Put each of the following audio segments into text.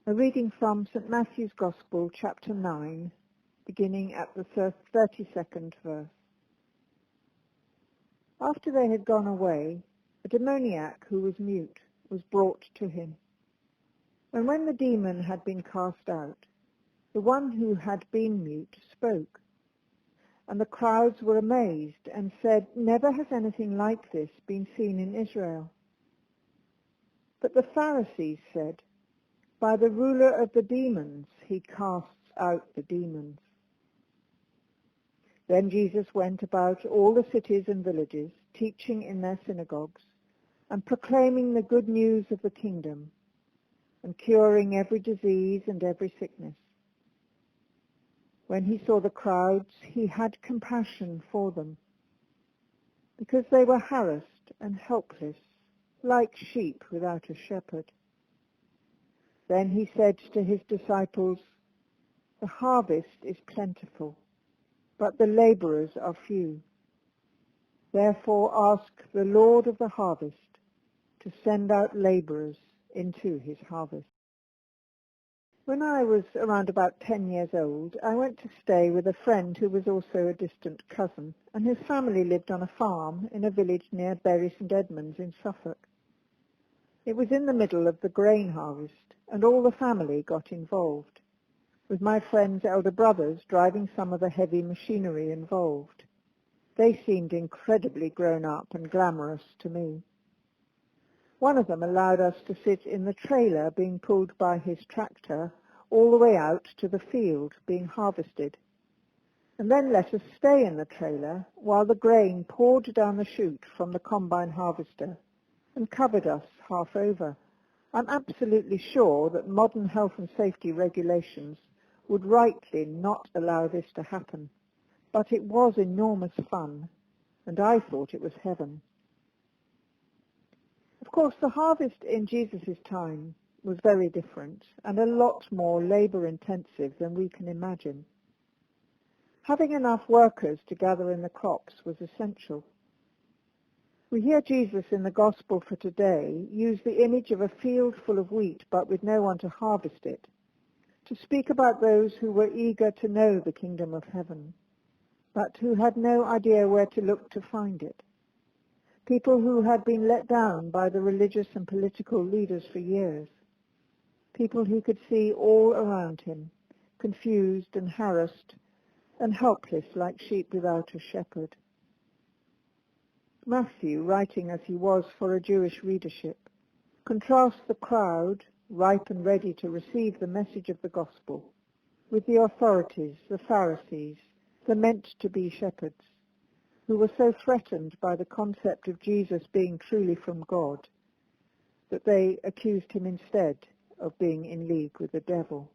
A reading from St. Matthew's Gospel, chapter 9, beginning at the 32nd verse. After they had gone away, a demoniac who was mute was brought to him. And when the demon had been cast out, the one who had been mute spoke. And the crowds were amazed and said, "Never has anything like this been seen in Israel." But the Pharisees said, "By the ruler of the demons he casts out the demons." Then Jesus went about all the cities and villages, teaching in their synagogues, and proclaiming the good news of the kingdom, and curing every disease and every sickness. When he saw the crowds, he had compassion for them, because they were harassed and helpless, like sheep without a shepherd. Then he said to his disciples, "The harvest is plentiful, but the laborers are few. Therefore ask the Lord of the harvest to send out laborers into his harvest." When I was around about 10 years old, I went to stay with a friend who was also a distant cousin, and his family lived on a farm in a village near Bury St Edmunds in Suffolk. It was in the middle of the grain harvest, and all the family got involved, with my friend's elder brothers driving some of the heavy machinery involved. They seemed incredibly grown up and glamorous to me. One of them allowed us to sit in the trailer being pulled by his tractor all the way out to the field being harvested, and then let us stay in the trailer while the grain poured down the chute from the combine harvester and covered us half over. I'm absolutely sure that modern health and safety regulations would rightly not allow this to happen, but it was enormous fun, and I thought it was heaven. Of course, the harvest in Jesus' time was very different and a lot more labour-intensive than we can imagine. Having enough workers to gather in the crops was essential. We hear Jesus in the Gospel for today use the image of a field full of wheat but with no one to harvest it, to speak about those who were eager to know the kingdom of heaven, but who had no idea where to look to find it. People who had been let down by the religious and political leaders for years. People he could see all around him, confused and harassed and helpless like sheep without a shepherd. Matthew, writing as he was for a Jewish readership, contrasts the crowd, ripe and ready to receive the message of the gospel, with the authorities, the Pharisees, the meant-to-be shepherds, who were so threatened by the concept of Jesus being truly from God that they accused him instead of being in league with the devil.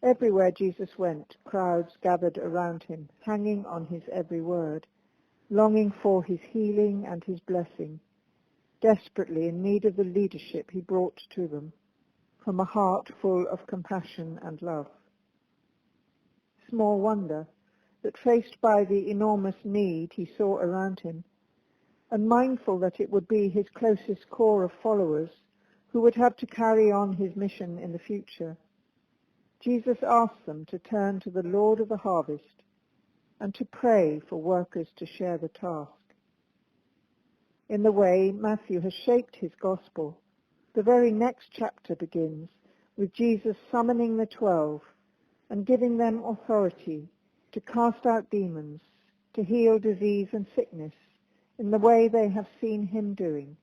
Everywhere Jesus went, crowds gathered around him, hanging on his every word, longing for his healing and his blessing, desperately in need of the leadership he brought to them, from a heart full of compassion and love. Small wonder that, faced by the enormous need he saw around him, and mindful that it would be his closest core of followers who would have to carry on his mission in the future, Jesus asked them to turn to the Lord of the harvest and to pray for workers to share the task. In the way Matthew has shaped his gospel, the very next chapter begins with Jesus summoning the 12 and giving them authority to cast out demons, to heal disease and sickness in the way they have seen him doing,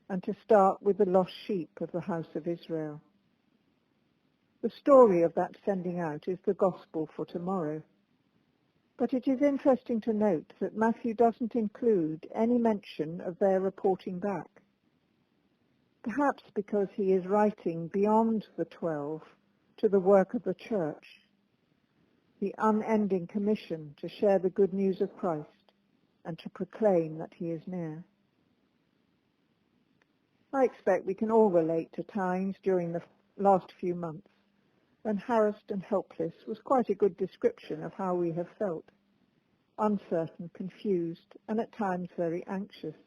and to start with the lost sheep of the house of Israel. The story of that sending out is the gospel for tomorrow. But it is interesting to note that Matthew doesn't include any mention of their reporting back. Perhaps because he is writing beyond the 12 to the work of the church, the unending commission to share the good news of Christ and to proclaim that he is near. I expect we can all relate to times during the last few months when harassed and helpless was quite a good description of how we have felt, uncertain, confused, and at times very anxious.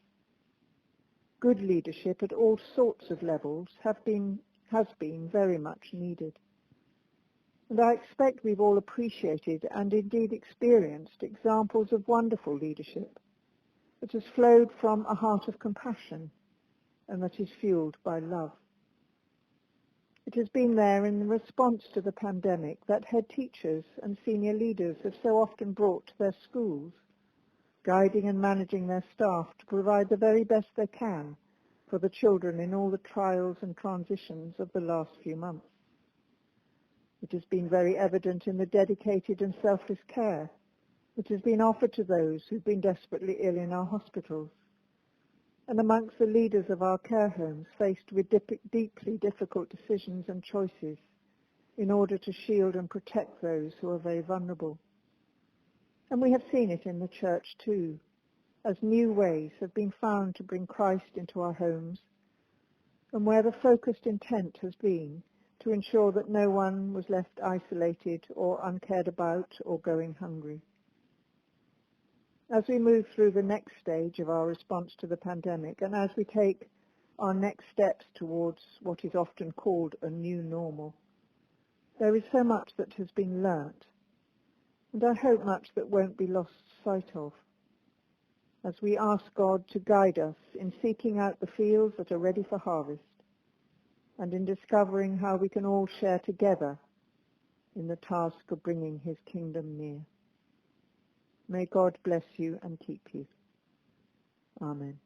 Good leadership at all sorts of levels have been has been very much needed. And I expect we've all appreciated and indeed experienced examples of wonderful leadership that has flowed from a heart of compassion and that is fueled by love. It has been there in response to the pandemic that head teachers and senior leaders have so often brought to their schools, guiding and managing their staff to provide the very best they can for the children in all the trials and transitions of the last few months. It has been very evident in the dedicated and selfless care that has been offered to those who've been desperately ill in our hospitals, and amongst the leaders of our care homes faced with deeply difficult decisions and choices in order to shield and protect those who are very vulnerable. And we have seen it in the church too, as new ways have been found to bring Christ into our homes, and where the focused intent has been to ensure that no one was left isolated or uncared about or going hungry. As we move through the next stage of our response to the pandemic, and as we take our next steps towards what is often called a new normal, there is so much that has been learnt, and I hope much that won't be lost sight of, as we ask God to guide us in seeking out the fields that are ready for harvest, and in discovering how we can all share together in the task of bringing his kingdom near. May God bless you and keep you. Amen.